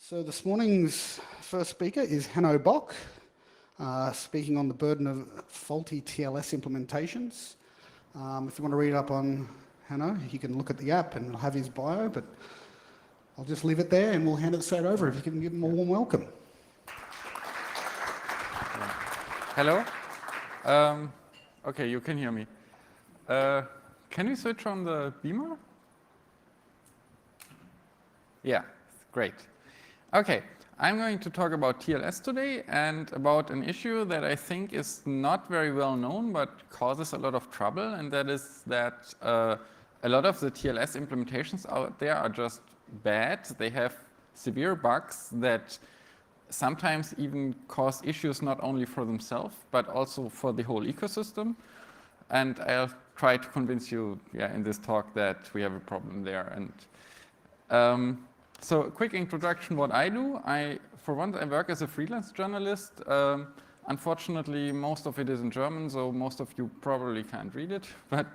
So this morning's first speaker is Hanno Böck, speaking on the burden of faulty TLS implementations. If you want to read up on Hanno, you can look at the app and it'll have his bio, but I'll just leave it there and we'll hand it straight over if you can give him a warm welcome. Hello. Okay, you can hear me. Can you switch on the beamer? Yeah, great. Okay, I'm going to talk about TLS today and about an issue that I think is not very well known but causes a lot of trouble, and that is that a lot of the TLS implementations out there are just bad. They have severe bugs that sometimes even cause issues not only for themselves but also for the whole ecosystem. And I'll try to convince you in this talk that we have a problem there. And so a quick introduction what I do. For one, I work as a freelance journalist. Unfortunately, most of it is in German, so most of you probably can't read it. But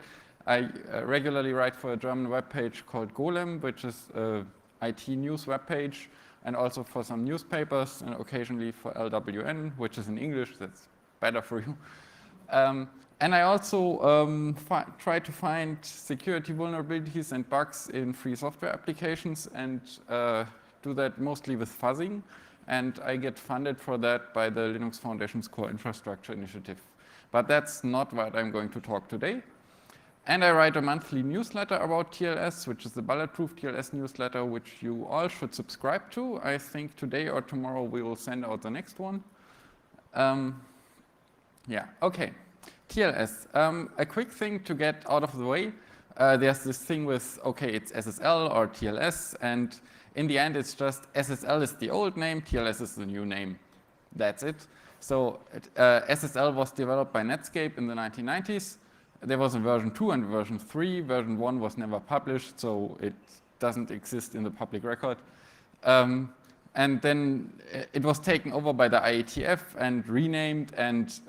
I regularly write for a German webpage called Golem, which is an IT news webpage, and also for some newspapers, and occasionally for LWN, which is in English. That's better for you. And I also try to find security vulnerabilities and bugs in free software applications and do that mostly with fuzzing. And I get funded for that by the Linux Foundation's Core Infrastructure Initiative. But that's not what I'm going to talk today. And I write a monthly newsletter about TLS, which is the Bulletproof TLS newsletter, which you all should subscribe to. I think today or tomorrow we will send out the next one. Okay. TLS, a quick thing to get out of the way. There's this thing with, okay, it's SSL or TLS, and in the end it's just SSL is the old name, TLS is the new name. That's it. So SSL was developed by Netscape in the 1990s. There was a version 2 and version 3. Version 1 was never published, so it doesn't exist in the public record. And then it was taken over by the IETF and renamed, and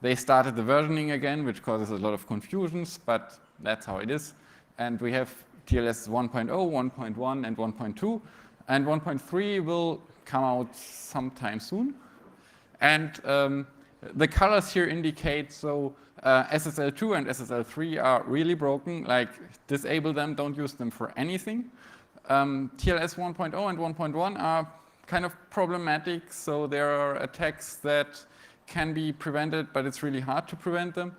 they started the versioning again, which causes a lot of confusions, but that's how it is. And we have TLS 1.0, 1.1, and 1.2. And 1.3 will come out sometime soon. And the colors here indicate, so SSL2 and SSL3 are really broken. Like, disable them, don't use them for anything. TLS 1.0 and 1.1 are kind of problematic. So there are attacks that can be prevented, but it's really hard to prevent them.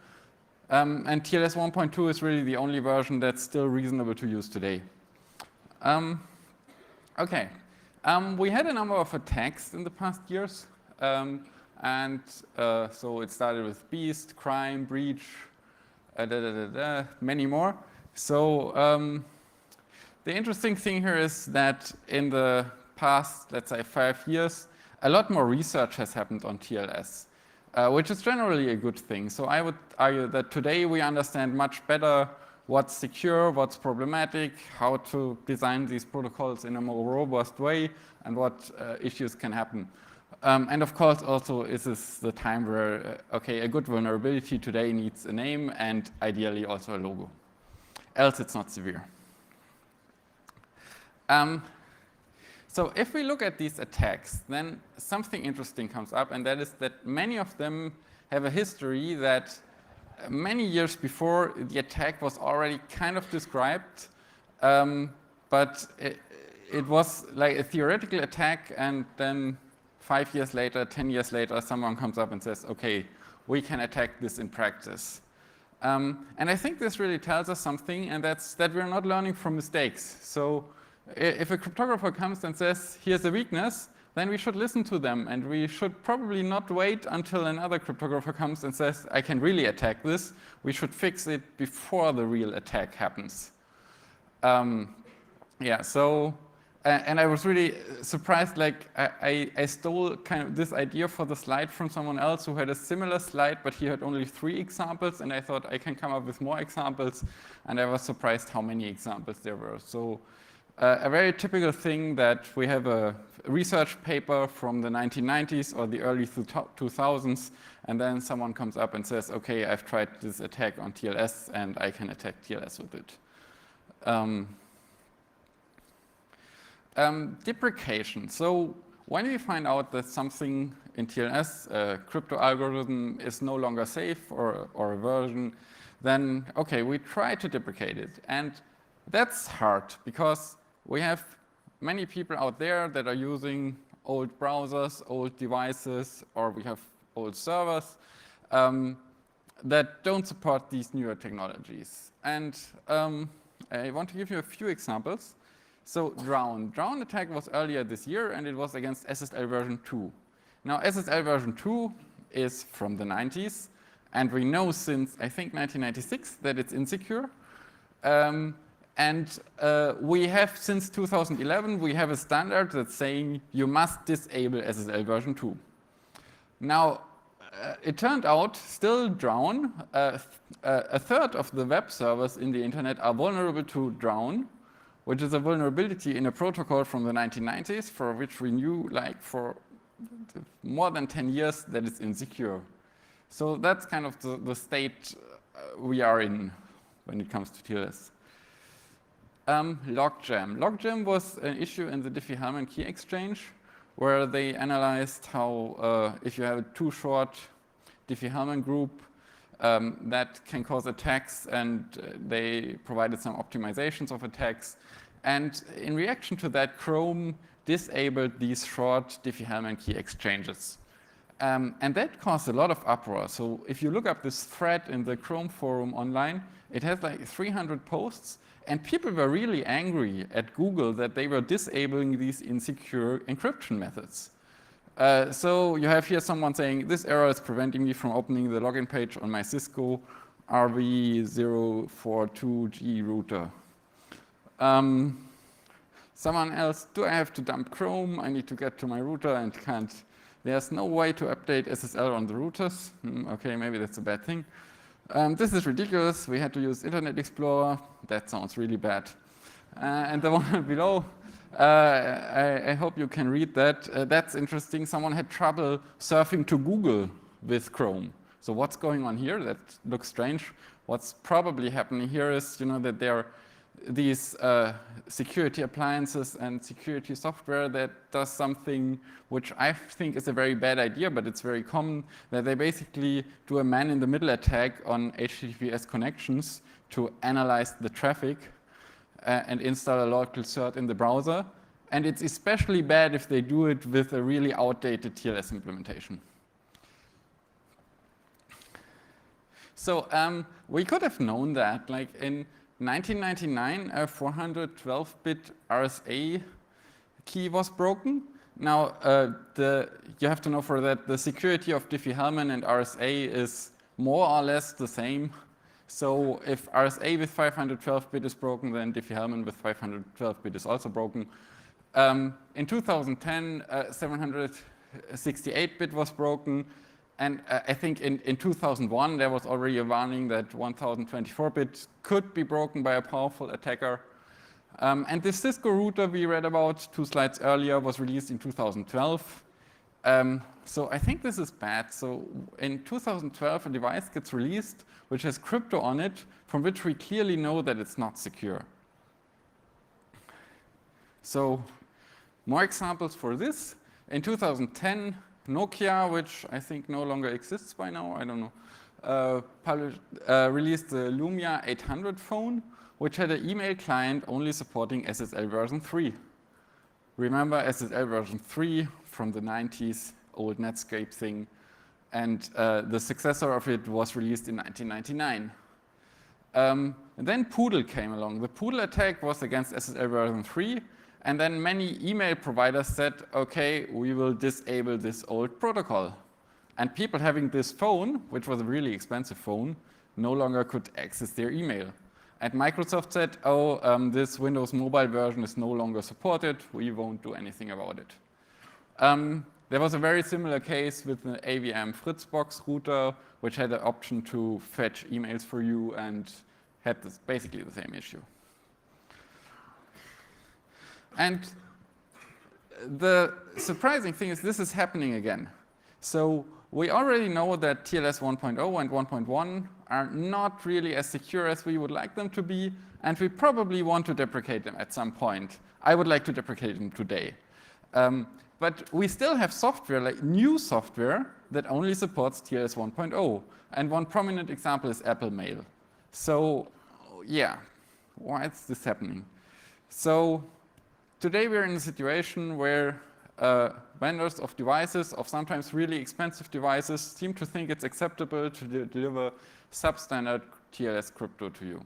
And TLS 1.2 is really the only version that's still reasonable to use today. Okay, we had a number of attacks in the past years. So it started with Beast, Crime, Breach, many more. So the interesting thing here is that in the past, let's say 5 years, a lot more research has happened on TLS. Which is generally a good thing. So I would argue that today we understand much better what's secure, what's problematic, how to design these protocols in a more robust way, and what issues can happen. And of course, also, this is the time where, okay, a good vulnerability today needs a name and ideally also a logo. Else it's not severe. So if we look at these attacks, then something interesting comes up, and that is that many of them have a history that many years before the attack was already kind of described, but it was like a theoretical attack, and then 5 years later, 10 years later, someone comes up and says, okay, we can attack this in practice. And I think this really tells us something, and that's that we're not learning from mistakes. So if a cryptographer comes and says, here's a weakness, then we should listen to them, and we should probably not wait until another cryptographer comes and says, I can really attack this. We should fix it before the real attack happens. And I was really surprised, like I stole kind of this idea for the slide from someone else who had a similar slide, but he had only 3 examples, and I thought I can come up with more examples, and I was surprised how many examples there were. So a very typical thing that we have a research paper from the 1990s or the early 2000s, and then someone comes up and says, okay, I've tried this attack on TLS, and I can attack TLS with it. Deprecation. So when we find out that something in TLS, a crypto algorithm, is no longer safe or a version, then okay, we try to deprecate it. And that's hard because we have many people out there that are using old browsers, old devices, or we have old servers that don't support these newer technologies. And I want to give you a few examples. So Drown attack was earlier this year, and it was against SSL version 2. Now SSL version 2 is from the 90s, and we know since, I think, 1996 that it's insecure. We have, since 2011, we have a standard that's saying you must disable SSL version 2. Now, it turned out, still Drown, a third of the web servers in the internet are vulnerable to Drown, which is a vulnerability in a protocol from the 1990s for which we knew, like, for more than 10 years that it's insecure. So that's kind of the state we are in when it comes to TLS. Logjam. Logjam was an issue in the Diffie-Hellman key exchange where they analyzed how if you have a too short Diffie-Hellman group, that can cause attacks, and they provided some optimizations of attacks. And in reaction to that, Chrome disabled these short Diffie-Hellman key exchanges. And that caused a lot of uproar. So if you look up this thread in the Chrome forum online, it has like 300 posts, and people were really angry at Google that they were disabling these insecure encryption methods. So you have here someone saying, this error is preventing me from opening the login page on my Cisco RV042G router. Someone else, do I have to dump Chrome? I need to get to my router and can't. There's no way to update SSL on the routers. Okay, maybe that's a bad thing. This is ridiculous. We had to use Internet Explorer. That sounds really bad. And the one below, I hope you can read that. That's interesting. Someone had trouble surfing to Google with Chrome. So what's going on here? That looks strange. What's probably happening here is, that there are these security appliances and security software that does something which I think is a very bad idea, but it's very common, that they basically do a man-in-the-middle attack on HTTPS connections to analyze the traffic and install a local cert in the browser. And it's especially bad if they do it with a really outdated TLS implementation. So we could have known that, like in 1999, a 412-bit RSA key was broken. Now, you have to know for that the security of Diffie-Hellman and RSA is more or less the same. So if RSA with 512-bit is broken, then Diffie-Hellman with 512-bit is also broken. In 2010, 768-bit was broken. And I think in 2001, there was already a warning that 1024-bit could be broken by a powerful attacker. And the Cisco router we read about 2 slides earlier was released in 2012. So I think this is bad. So in 2012, a device gets released which has crypto on it, from which we clearly know that it's not secure. So more examples for this. In 2010, Nokia, which I think no longer exists by now, I don't know, released the Lumia 800 phone, which had an email client only supporting SSL version 3. Remember SSL version 3 from the 90s, old Netscape thing, and the successor of it was released in 1999. And then Poodle came along. The Poodle attack was against SSL version 3, and then many email providers said, okay, we will disable this old protocol. And people having this phone, which was a really expensive phone, no longer could access their email. And Microsoft said, oh, this Windows Mobile version is no longer supported. We won't do anything about it. There was a very similar case with the AVM Fritzbox router, which had an option to fetch emails for you and had basically the same issue. And the surprising thing is this is happening again. So we already know that TLS 1.0 and 1.1 are not really as secure as we would like them to be, and we probably want to deprecate them at some point. I would like to deprecate them today. But we still have software, like new software, that only supports TLS 1.0. And one prominent example is Apple Mail. So yeah, why is this happening? So today we're in a situation where vendors of devices, of sometimes really expensive devices, seem to think it's acceptable to deliver substandard TLS crypto to you.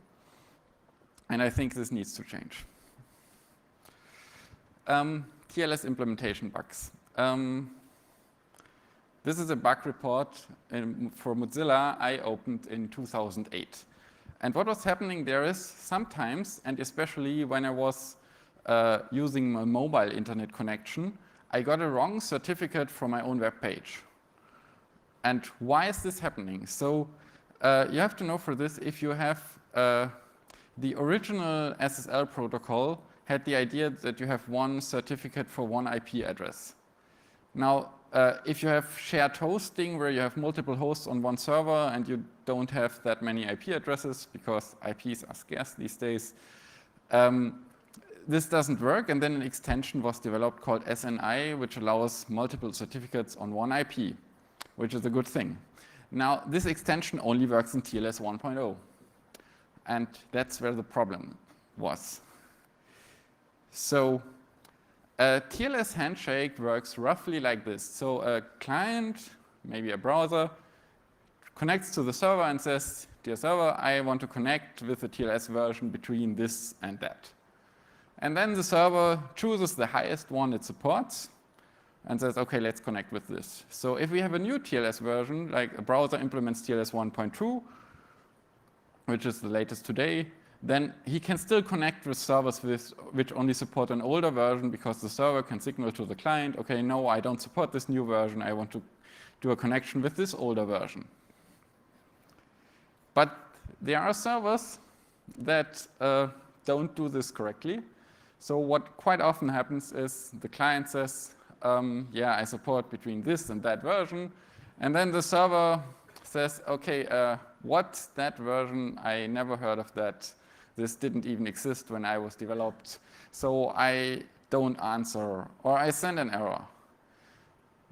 And I think this needs to change. TLS implementation bugs. This is a bug report for Mozilla I opened in 2008. And what was happening there is sometimes, and especially when I was using my mobile internet connection, I got a wrong certificate from my own web page. And why is this happening? So you have to know for this, if you have the original SSL protocol had the idea that you have one certificate for one IP address. Now, if you have shared hosting where you have multiple hosts on one server and you don't have that many IP addresses because IPs are scarce these days, this doesn't work, and then an extension was developed called SNI, which allows multiple certificates on one IP, which is a good thing. Now, this extension only works in TLS 1.0, and that's where the problem was. So a TLS handshake works roughly like this. So a client, maybe a browser, connects to the server and says, dear server, I want to connect with the TLS version between this and that. And then the server chooses the highest one it supports and says, okay, let's connect with this. So if we have a new TLS version, like a browser implements TLS 1.2, which is the latest today, then he can still connect with servers which only support an older version because the server can signal to the client, okay, no, I don't support this new version, I want to do a connection with this older version. But there are servers that don't do this correctly. So what quite often happens is the client says, yeah, I support between this and that version. And then the server says, okay, what's that version? I never heard of that. This didn't even exist when I was developed. So I don't answer, or I send an error.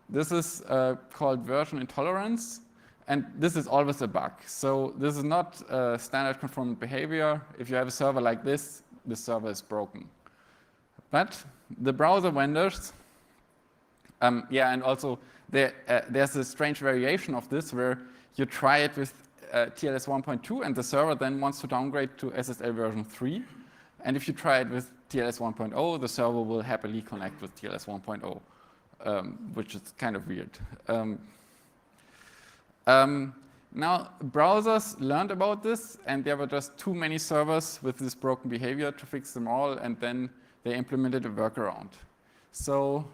This is called version intolerance. And this is always a bug. So this is not standard conformant behavior. If you have a server like this, the server is broken. But the browser vendors, yeah, and also there's a strange variation of this where you try it with TLS 1.2 and the server then wants to downgrade to SSL version 3. And if you try it with TLS 1.0, the server will happily connect with TLS 1.0, which is kind of weird. Now, browsers learned about this, and there were just too many servers with this broken behavior to fix them all, and then they implemented a workaround. So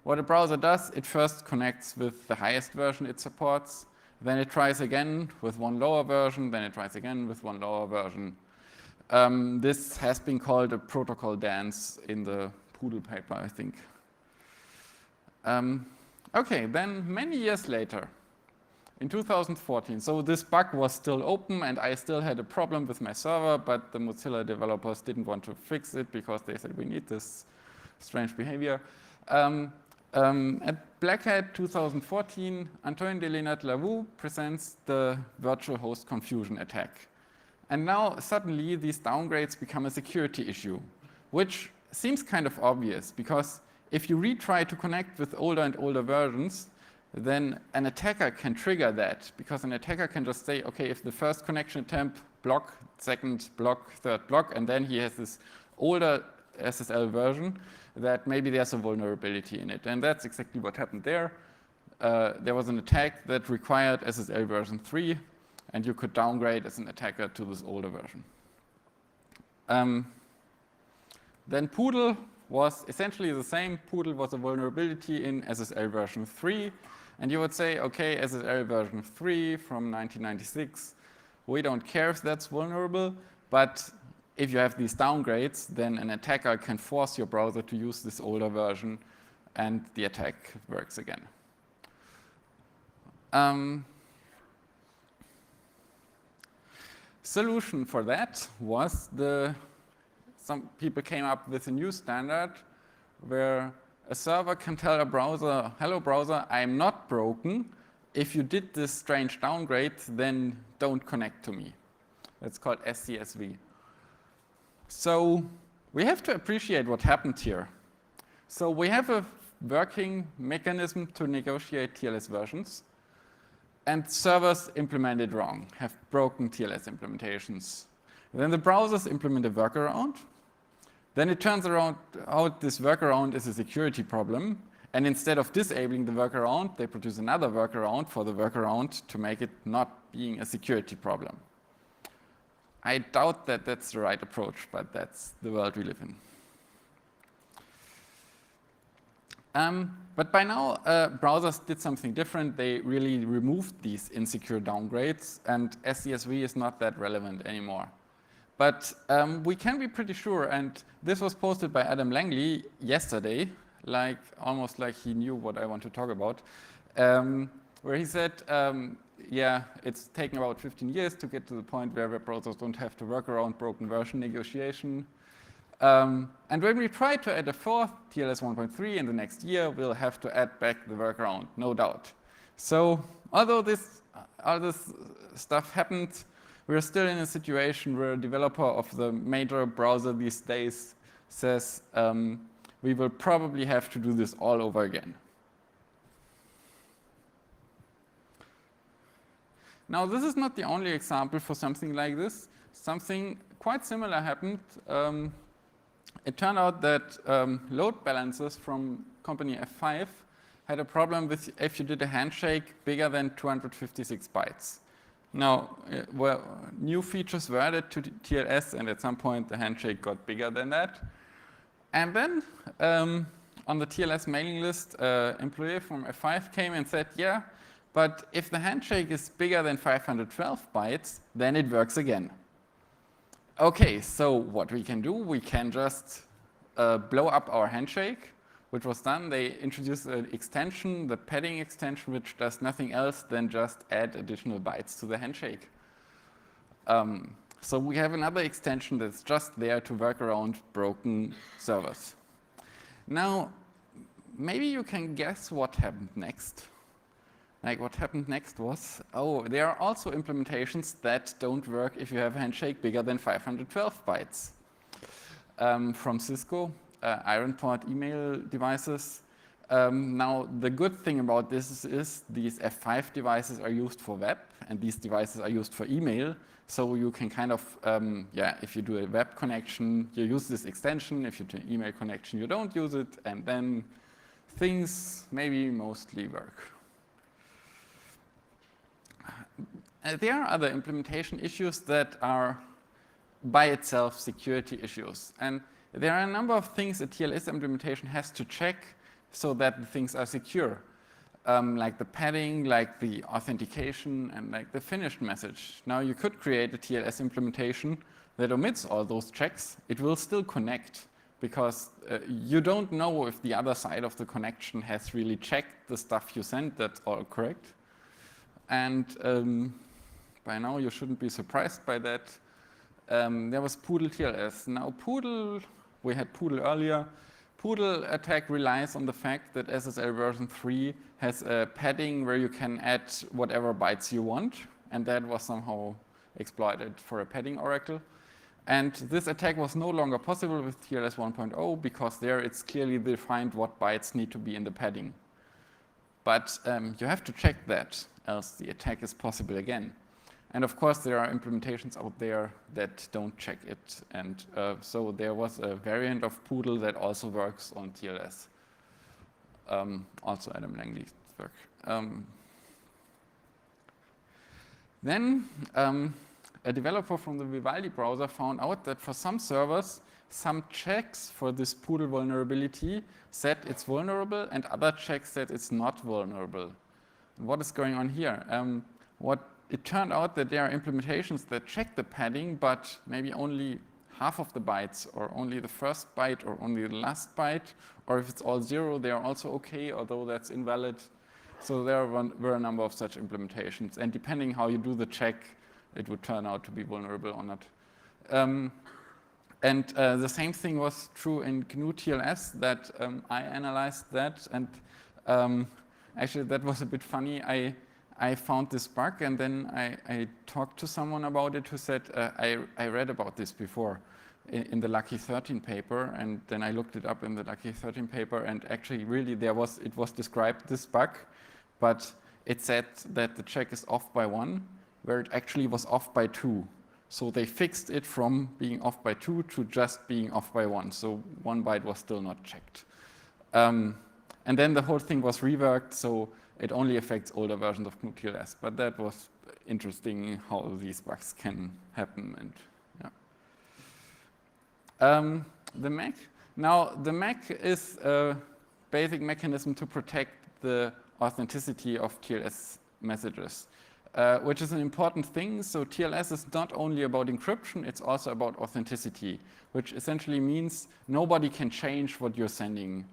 what a browser does, it first connects with the highest version it supports, then it tries again with one lower version, then it tries again with one lower version. This has been called a protocol dance in the Poodle paper, I think. Okay, then many years later, in 2014, so this bug was still open and I still had a problem with my server, but the Mozilla developers didn't want to fix it because they said we need this strange behavior. At Black Hat 2014, Antoine de Lenat-Lavaux presents the virtual host confusion attack. And now suddenly these downgrades become a security issue, which seems kind of obvious because if you retry to connect with older and older versions, then an attacker can trigger that because an attacker can just say, okay, if the first connection attempt block, second block, third block, and then he has this older SSL version, that maybe there's a vulnerability in it. And that's exactly what happened there. There was an attack that required SSL version 3, and you could downgrade as an attacker to this older version. Then Poodle was essentially the same. Poodle was a vulnerability in SSL version 3. And you would say, okay, SSL version 3 from 1996, we don't care if that's vulnerable, but if you have these downgrades, then an attacker can force your browser to use this older version and the attack works again. Solution for that was some people came up with a new standard where a server can tell a browser, hello browser, I'm not broken. If you did this strange downgrade, then don't connect to me. That's called SCSV. So we have to appreciate what happened here. So we have a working mechanism to negotiate TLS versions, and servers implemented wrong, have broken TLS implementations. Then the browsers implement a workaround. Then it turns out this workaround is a security problem, and instead of disabling the workaround, they produce another workaround for the workaround to make it not being a security problem. I doubt that that's the right approach, but that's the world we live in. But by now, browsers did something different. They really removed these insecure downgrades, and SCSV is not that relevant anymore. But we can be pretty sure, and this was posted by Adam Langley yesterday, almost like he knew what I want to talk about, where he said, yeah, it's taken about 15 years to get to the point where web browsers don't have to work around broken version negotiation. And when we try to add a fourth, TLS 1.3, in the next year, we'll have to add back the workaround, no doubt. So although all this stuff happened, we're still in a situation where a developer of the major browser these days says, we will probably have to do this all over again. Now, this is not the only example for something like this. Something quite similar happened. It turned out that load balancers from company F5 had a problem with if you did a handshake bigger than 256 bytes. Now, new features were added to TLS, and at some point the handshake got bigger than that. And then on the TLS mailing list, employee from F5 came and said, yeah, but if the handshake is bigger than 512 bytes, then it works again. Okay, so what we can do, we can just blow up our handshake, which was done. They introduced an extension, the padding extension, which does nothing else than just add additional bytes to the handshake. So we have another extension that's just there to work around broken servers. Now, maybe you can guess what happened next. What happened next was, there are also implementations that don't work if you have a handshake bigger than 512 bytes. From Cisco, IronPort email devices. Now, the good thing about this is these F5 devices are used for web, and these devices are used for email. So you can kind of, if you do a web connection, you use this extension. If you do an email connection, you don't use it, and then things maybe mostly work. There are other implementation issues that are by itself security issues. And there are a number of things a TLS implementation has to check so that the things are secure, like the padding, like the authentication, and like the finished message. Now, you could create a TLS implementation that omits all those checks. It will still connect because you don't know if the other side of the connection has really checked the stuff you sent that's all correct. And by now, you shouldn't be surprised by that. There was Poodle TLS. Now, Poodle, we had Poodle earlier. Poodle attack relies on the fact that SSL version 3 has a padding where you can add whatever bytes you want, and that was somehow exploited for a padding oracle. And this attack was no longer possible with TLS 1.0 because there it's clearly defined what bytes need to be in the padding. But you have to check that, else the attack is possible again. And of course, there are implementations out there that don't check it. And so there was a variant of Poodle that also works on TLS. Also Adam Langley's work. Then a developer from the Vivaldi browser found out that for some servers, some checks for this Poodle vulnerability said it's vulnerable, and other checks said it's not vulnerable. What is going on here? It turned out that there are implementations that check the padding, but maybe only half of the bytes, or only the first byte, or only the last byte, or if it's all 0, they are also okay, although that's invalid. So there were a number of such implementations, and depending how you do the check, it would turn out to be vulnerable or not. And the same thing was true in GNU TLS, that I analyzed that, and actually that was a bit funny. I found this bug, and then I talked to someone about it who said, I read about this before in the Lucky 13 paper, and then I looked it up in the Lucky 13 paper, and actually really it was described, this bug, but it said that the check is off by 1, where it actually was off by 2. So they fixed it from being off by 2 to just being off by 1. So 1 byte was still not checked. And then the whole thing was reworked, so it only affects older versions of GNU TLS. But that was interesting how these bugs can happen. And yeah. The MAC. Now, the MAC is a basic mechanism to protect the authenticity of TLS messages, which is an important thing. So TLS is not only about encryption, it's also about authenticity, which essentially means nobody can change what you're sending.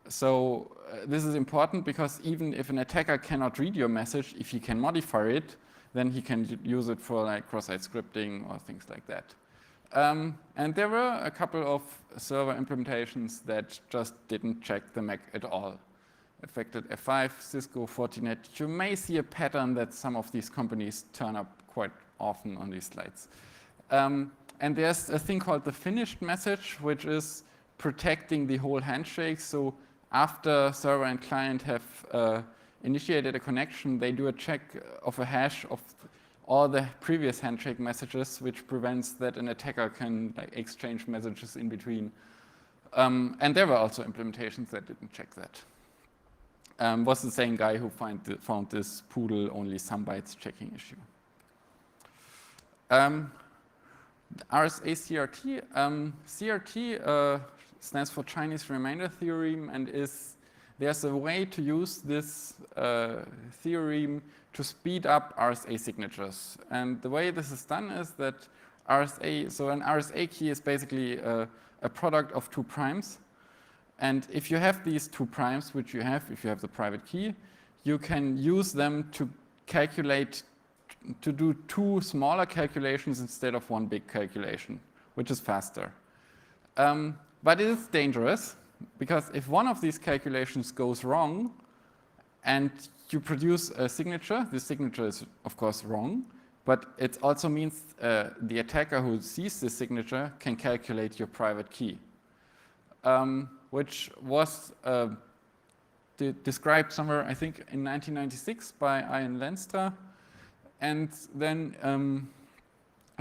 So this is important because even if an attacker cannot read your message, if he can modify it, then he can use it for like cross-site scripting or things like that. And there were a couple of server implementations that just didn't check the MAC at all. Affected F5, Cisco, Fortinet. You may see a pattern that some of these companies turn up quite often on these slides. And there's a thing called the finished message, which is protecting the whole handshake. So after server and client have initiated a connection, they do a check of a hash of all the previous handshake messages, which prevents that an attacker can like, exchange messages in between. And there were also implementations that didn't check that. Was the same guy who found this poodle only some bytes checking issue. RSA CRT. CRT stands for Chinese Remainder Theorem, and there's a way to use this theorem to speed up RSA signatures. And the way this is done is that so an RSA key is basically a product of 2 primes. And if you have these 2 primes, which you have if you have the private key, you can use them to calculate, to do 2 smaller calculations instead of 1 big calculation, which is faster. But it is dangerous, because if one of these calculations goes wrong and you produce a signature, this signature is of course wrong, but it also means the attacker who sees this signature can calculate your private key. Which was described somewhere, I think, in 1996 by Ian Lenstra. And then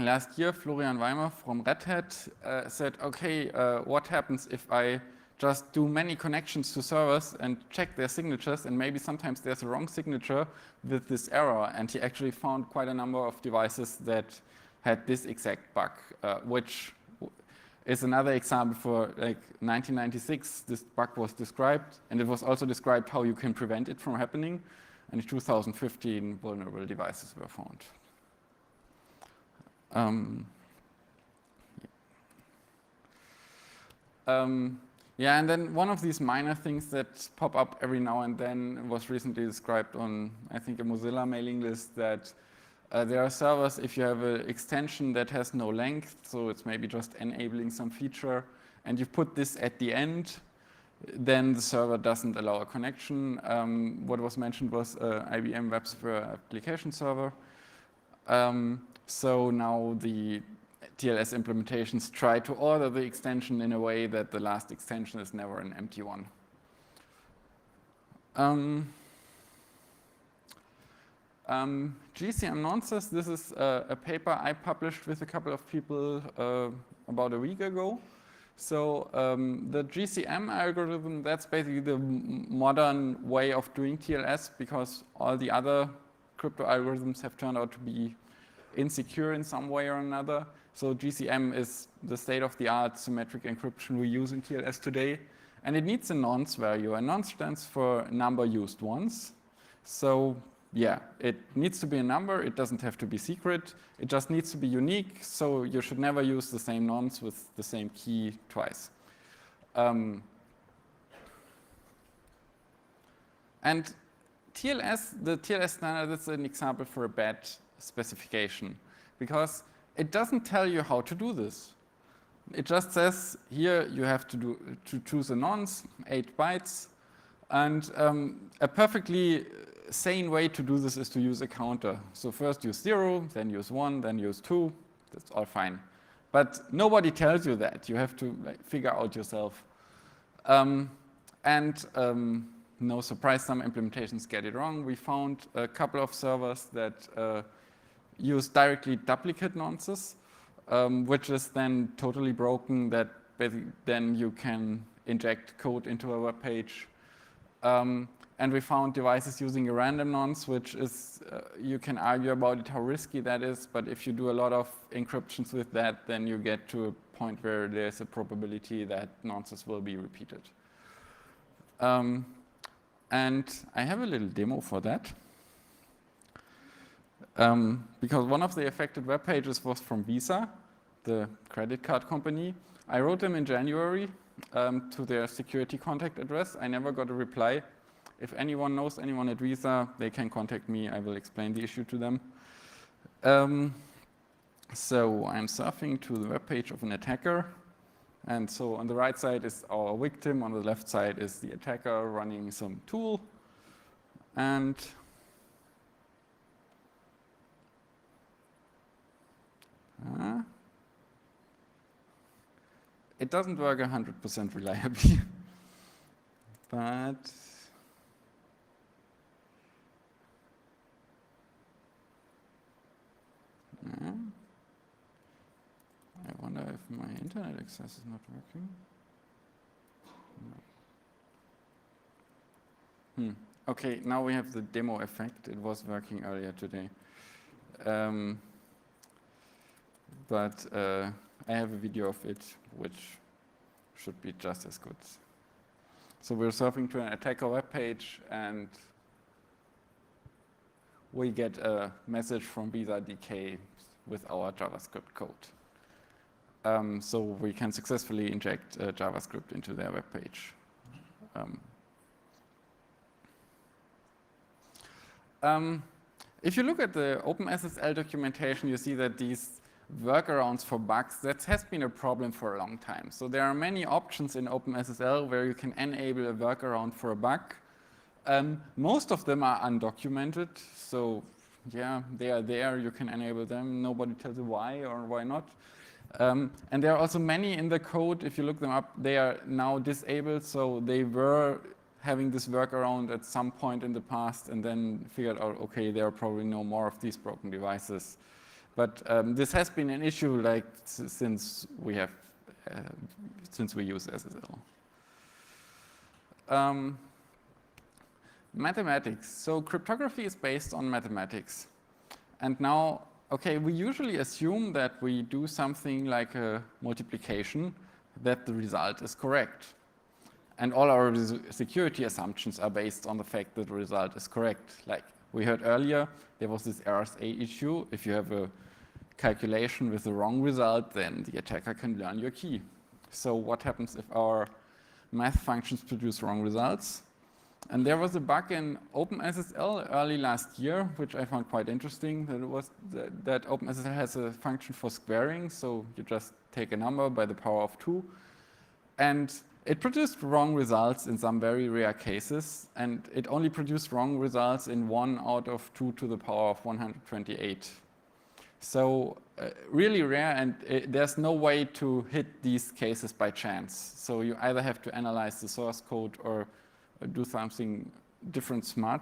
last year, Florian Weimer from Red Hat said, okay, what happens if I just do many connections to servers and check their signatures, and maybe sometimes there's a wrong signature with this error. And he actually found quite a number of devices that had this exact bug, which is another example for like 1996, this bug was described, and it was also described how you can prevent it from happening. And in 2015, vulnerable devices were found. Yeah, and then one of these minor things that pop up every now and then was recently described on, I think, a Mozilla mailing list, that there are servers, if you have an extension that has no length, so it's maybe just enabling some feature, and you put this at the end, then the server doesn't allow a connection. What was mentioned was IBM Web Server Application Server. So now the TLS implementations try to order the extension in a way that the last extension is never an empty one. GCM nonsense, this is a paper I published with a couple of people about a week ago. So the GCM algorithm, that's basically the modern way of doing TLS, because all the other crypto algorithms have turned out to be insecure in some way or another. So GCM is the state-of-the-art symmetric encryption we use in TLS today. And it needs a nonce value. A nonce stands for number used once. So yeah, it needs to be a number. It doesn't have to be secret. It just needs to be unique. So you should never use the same nonce with the same key twice. And TLS, the TLS standard is an example for a bad specification because it doesn't tell you how to do this. It just says here you have to choose a nonce, 8 bytes, and a perfectly sane way to do this is to use a counter. So first use 0, then use 1, then use 2. That's all fine. But nobody tells you that. You have to figure out yourself. No surprise, some implementations get it wrong. We found a couple of servers that use directly duplicate nonces, which is then totally broken, that then you can inject code into a web page. And we found devices using a random nonce, which is, you can argue about it, how risky that is, but if you do a lot of encryptions with that, then you get to a point where there's a probability that nonces will be repeated. And I have a little demo for that. Because one of the affected web pages was from Visa, the credit card company. I wrote them in January to their security contact address. I never got a reply. If anyone knows anyone at Visa, they can contact me. I will explain the issue to them. So I'm surfing to the web page of an attacker. And so on the right side is our victim. On the left side is the attacker running some tool. And it doesn't work 100% reliably. But I wonder if my internet access is not working. No. Okay, now we have the demo effect. It was working earlier today. But I have a video of it, which should be just as good. So we're surfing to an attacker web page, and we get a message from Visa DK with our JavaScript code. So we can successfully inject JavaScript into their web page. If you look at the OpenSSL documentation, you see that these workarounds for bugs, that has been a problem for a long time. So there are many options in OpenSSL where you can enable a workaround for a bug. Most of them are undocumented, so yeah, they are there, you can enable them, nobody tells you why or why not. And there are also many in the code, if you look them up, they are now disabled, so they were having this workaround at some point in the past and then figured out, okay, there are probably no more of these broken devices. But this has been an issue like since we use SSL. Mathematics. So cryptography is based on mathematics. And now, okay, we usually assume that we do something like a multiplication, that the result is correct. And all our security assumptions are based on the fact that the result is correct. Like we heard earlier, there was this RSA issue. If you have a calculation with the wrong result, then the attacker can learn your key. So what happens if our math functions produce wrong results? And there was a bug in OpenSSL early last year, which I found quite interesting. That OpenSSL has a function for squaring, so you just take a number by the power of 2. And it produced wrong results in some very rare cases, and it only produced wrong results in 1 out of 2 to the power of 128. So really rare, and there's no way to hit these cases by chance. So you either have to analyze the source code or do something different smart.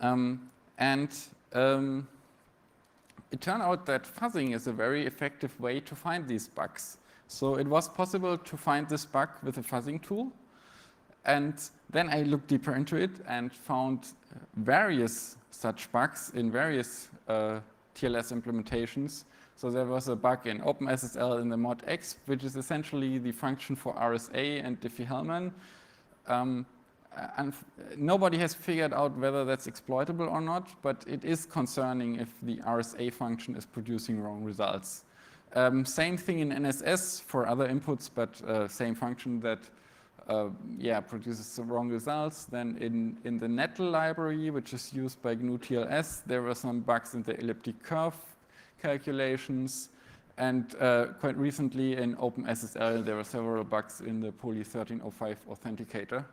It turned out that fuzzing is a very effective way to find these bugs. So it was possible to find this bug with a fuzzing tool. And then I looked deeper into it and found various such bugs in various TLS implementations. So there was a bug in OpenSSL in the mod X, which is essentially the function for RSA and Diffie-Hellman. nobody has figured out whether that's exploitable or not, but it is concerning if the RSA function is producing wrong results. Same thing in NSS for other inputs, but same function that produces some wrong results. Then in the nettle library, which is used by GNU TLS, there were some bugs in the elliptic curve calculations. And quite recently in OpenSSL, there were several bugs in the poly 1305 authenticator.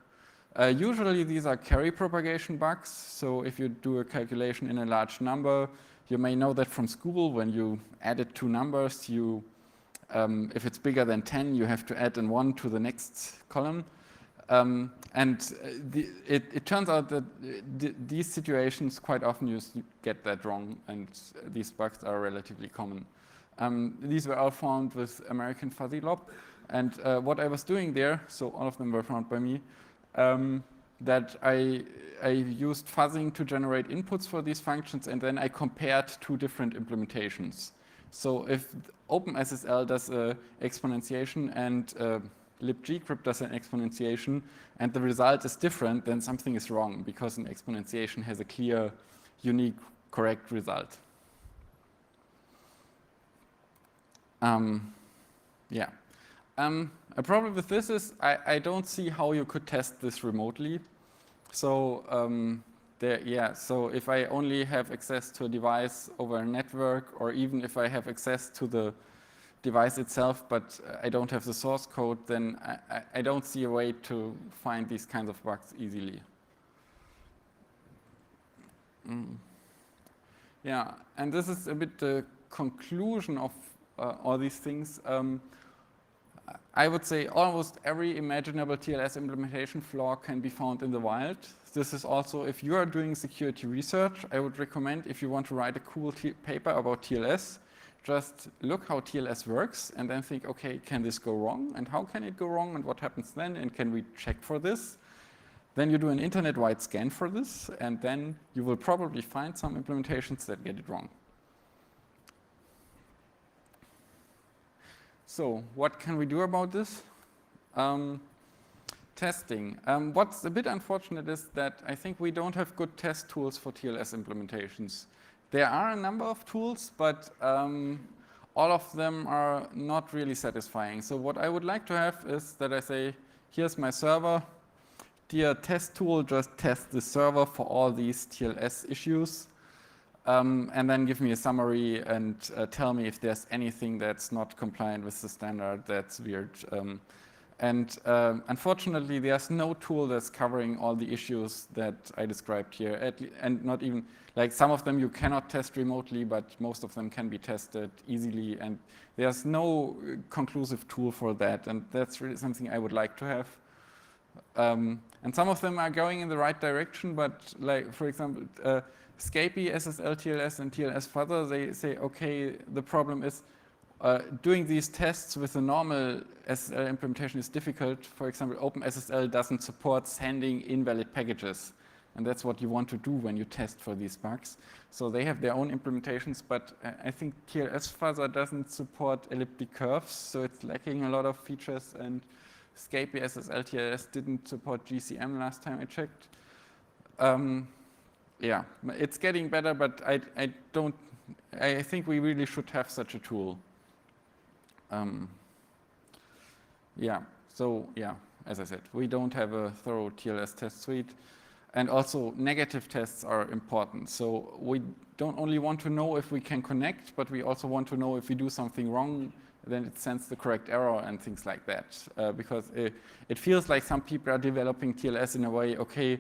Usually these are carry propagation bugs. So if you do a calculation in a large number, you may know that from school. When you added two numbers, if it's bigger than 10, you have to add a 1 to the next column. It turns out that these situations, quite often you get that wrong, and these bugs are relatively common. These were all found with American Fuzzy Lob. And what I was doing there, so all of them were found by me, that I used fuzzing to generate inputs for these functions, and then I compared two different implementations. So if OpenSSL does an exponentiation and libgcrypt does an exponentiation, and the result is different, then something is wrong, because an exponentiation has a clear, unique, correct result. A problem with this is I don't see how you could test this remotely. So so if I only have access to a device over a network, or even if I have access to the device itself, but I don't have the source code, then I don't see a way to find these kinds of bugs easily. Yeah, and this is a bit the conclusion of all these things. I would say almost every imaginable TLS implementation flaw can be found in the wild. This is also, if you are doing security research, I would recommend, if you want to write a cool paper about TLS, just look how TLS works and then think, okay, can this go wrong? And how can it go wrong? And what happens then? And can we check for this? Then you do an internet-wide scan for this, and then you will probably find some implementations that get it wrong. So what can we do about this? Testing. What's a bit unfortunate is that I think we don't have good test tools for TLS implementations. There are a number of tools, but all of them are not really satisfying. So what I would like to have is that I say, here's my server. Dear test tool, just test the server for all these TLS issues. And then give me a summary and tell me if there's anything that's not compliant with the standard that's weird. Unfortunately, there's no tool that's covering all the issues that I described here, and not even, like some of them you cannot test remotely, but most of them can be tested easily, and there's no conclusive tool for that, and that's really something I would like to have. And some of them are going in the right direction, but like, for example, Scapy, SSL TLS, and TLS Fuzzer, they say, okay, the problem is doing these tests with a normal SSL implementation is difficult. For example, OpenSSL doesn't support sending invalid packages. And that's what you want to do when you test for these bugs. So they have their own implementations, but I think TLS Fuzzer doesn't support elliptic curves, so it's lacking a lot of features. And Scapy SSL TLS didn't support GCM last time I checked. Yeah, it's getting better, but I think we really should have such a tool. As I said, we don't have a thorough TLS test suite. And also, negative tests are important. So we don't only want to know if we can connect, but we also want to know if we do something wrong, then it sends the correct error and things like that. Because it feels like some people are developing TLS in a way, okay,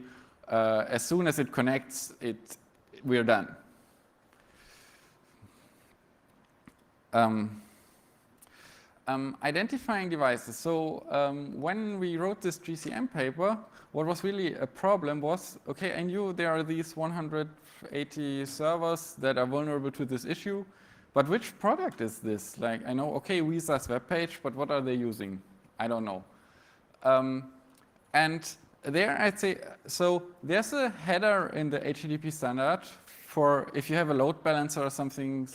as soon as it connects, we're done. Identifying devices. So when we wrote this GCM paper, what was really a problem was, okay, I knew there are these 180 servers that are vulnerable to this issue, but which product is this? Like, I know, okay, Visa's web page, but what are they using? I don't know. And there I'd say, so there's a header in the HTTP standard for if you have a load balancer or something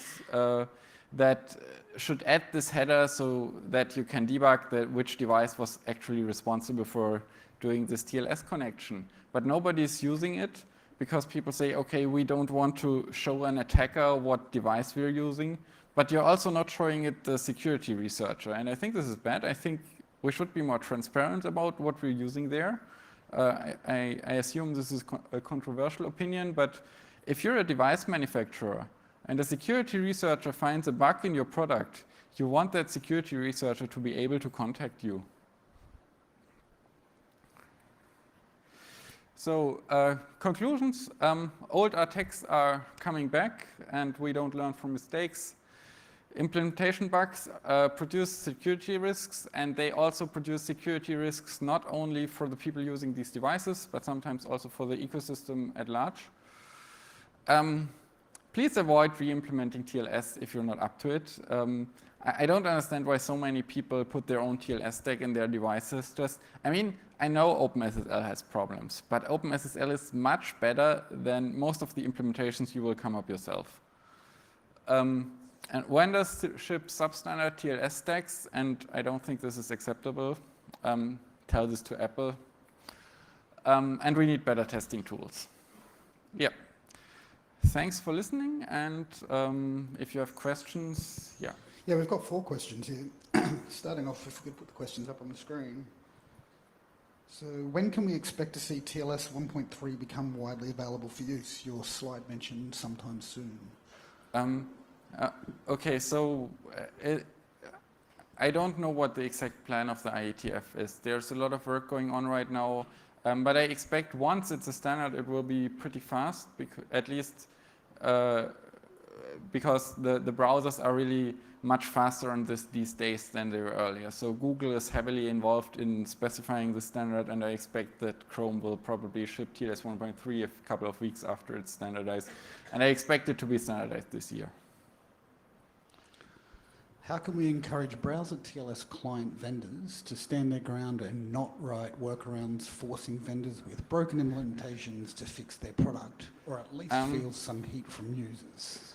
that should add this header so that you can debug which device was actually responsible for doing this TLS connection, but nobody's using it because people say, okay, we don't want to show an attacker what device we're using, but you're also not showing it the security researcher. And I think this is bad. I think we should be more transparent about what we're using there. I assume this is a controversial opinion, but if you're a device manufacturer and a security researcher finds a bug in your product, you want that security researcher to be able to contact you. So conclusions, old attacks are coming back and we don't learn from mistakes. Implementation bugs produce security risks, and they also produce security risks not only for the people using these devices, but sometimes also for the ecosystem at large. Please avoid re-implementing TLS if you're not up to it. I don't understand why so many people put their own TLS stack in their devices. I mean, I know OpenSSL has problems, but OpenSSL is much better than most of the implementations you will come up yourself. And vendors ship substandard TLS stacks, and I don't think this is acceptable. Tell this to Apple. And we need better testing tools. Yeah. Thanks for listening, and if you have questions, yeah. Yeah, we've got 4 questions here. Starting off, if we could put the questions up on the screen. So when can we expect to see TLS 1.3 become widely available for use? Your slide mentioned sometime soon. Okay, so I don't know what the exact plan of the IETF is. There's a lot of work going on right now, but I expect once it's a standard, it will be pretty fast, at least because the browsers are really much faster on these days than they were earlier. So Google is heavily involved in specifying the standard, and I expect that Chrome will probably ship TLS 1.3 a couple of weeks after it's standardized. And I expect it to be standardized this year. How can we encourage browser TLS client vendors to stand their ground and not write workarounds forcing vendors with broken implementations to fix their product, or at least feel some heat from users?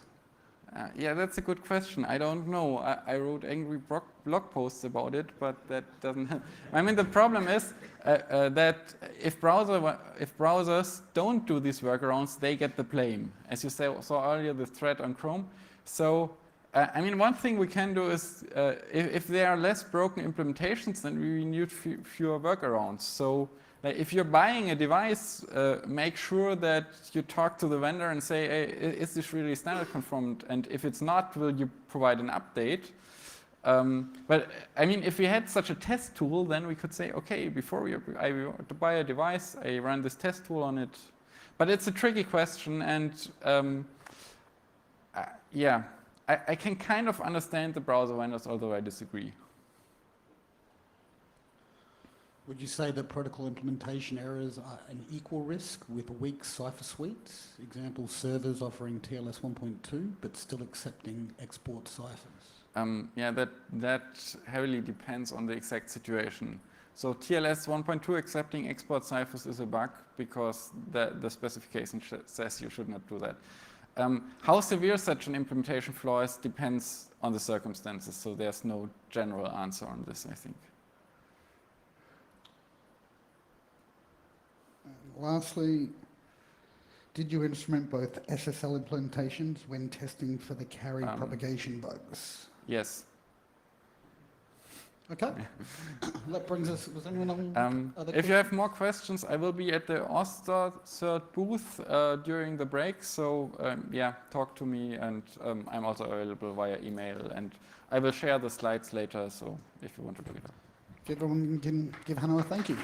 Yeah, that's a good question. I don't know. I wrote angry blog posts about it, but that doesn't help. I mean, the problem is that if browsers don't do these workarounds, they get the blame. As you saw earlier, the thread on Chrome. So I mean, one thing we can do is, if there are less broken implementations, then we need fewer workarounds. So if you're buying a device, make sure that you talk to the vendor and say, hey, is this really standard conformed? And if it's not, will you provide an update? But I mean, if we had such a test tool, then we could say, okay, before I want to buy a device, I run this test tool on it. But it's a tricky question, and yeah. I can kind of understand the browser vendors, although I disagree. Would you say that protocol implementation errors are an equal risk with weak cipher suites? Example, servers offering TLS 1.2 but still accepting export ciphers? Yeah, that heavily depends on the exact situation. So TLS 1.2 accepting export ciphers is a bug because the specification says you should not do that. How severe such an implementation flaw is depends on the circumstances, so there's no general answer on this, I think. Lastly, did you instrument both SSL implementations when testing for the carry propagation bugs? Yes. Okay. That brings us, was anyone on other If you have more questions, I will be at the AusCERT booth during the break, so yeah, talk to me, and I'm also available via email, and I will share the slides later, so if you want to look it up. Everyone can give Hanno a thank you.